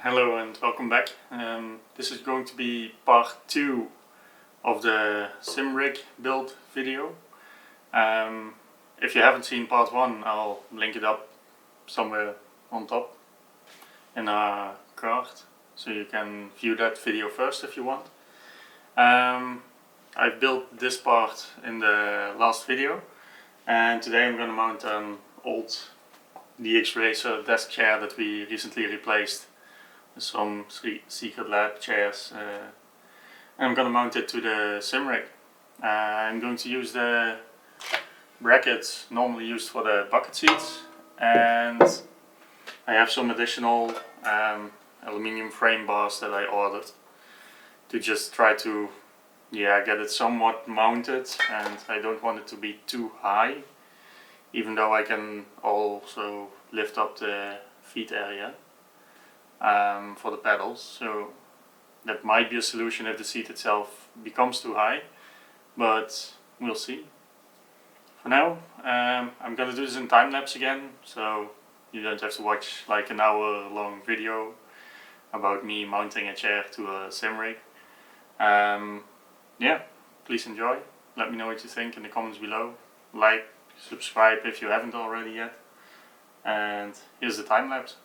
Hello and welcome back. This is going to be part 2 of the sim rig build video. If you haven't seen part 1, I'll link it up somewhere on top in a card, so you can view that video first if you want. I built this part in the last video, and today I'm going to mount an old DxRacer desk chair that we recently replaced. Some secret lab chairs, and I'm going to mount it to the sim rig. I'm going to use the brackets normally used for the bucket seats, and I have some additional aluminium frame bars that I ordered to just try to get it somewhat mounted, and I don't want it to be too high, even though I can also lift up the feet area for the pedals, so that might be a solution if the seat itself becomes too high, but we'll see. For now, I'm gonna do this in time-lapse again, so you don't have to watch like an hour-long video about me mounting a chair to a sim rig. Yeah, please enjoy. Let me know what you think in the comments below. Like, subscribe if you haven't already yet, and here's the time-lapse.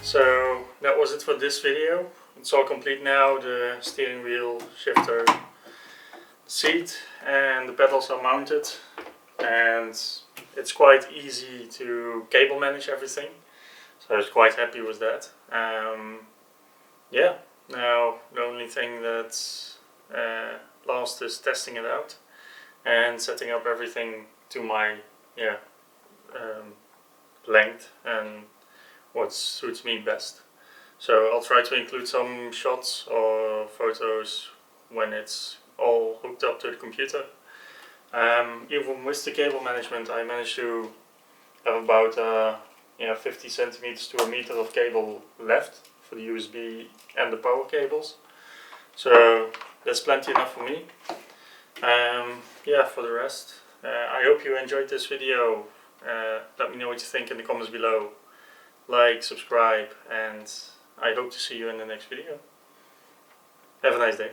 So that was it for this video. It's all complete now. The steering wheel, shifter, seat and the pedals are mounted, and it's quite easy to cable manage everything, so I was quite happy with that. Yeah, now the only thing that's last is testing it out and setting up everything to my length and what suits me best. So I'll try to include some shots or photos when it's all hooked up to the computer. Even with the cable management, I managed to have about 50 centimeters to a meter of cable left for the USB and the power cables. So that's plenty enough for me. Yeah, for the rest, I hope you enjoyed this video. Let me know what you think in the comments below. Like, subscribe, and I hope to see you in the next video. Have a nice day.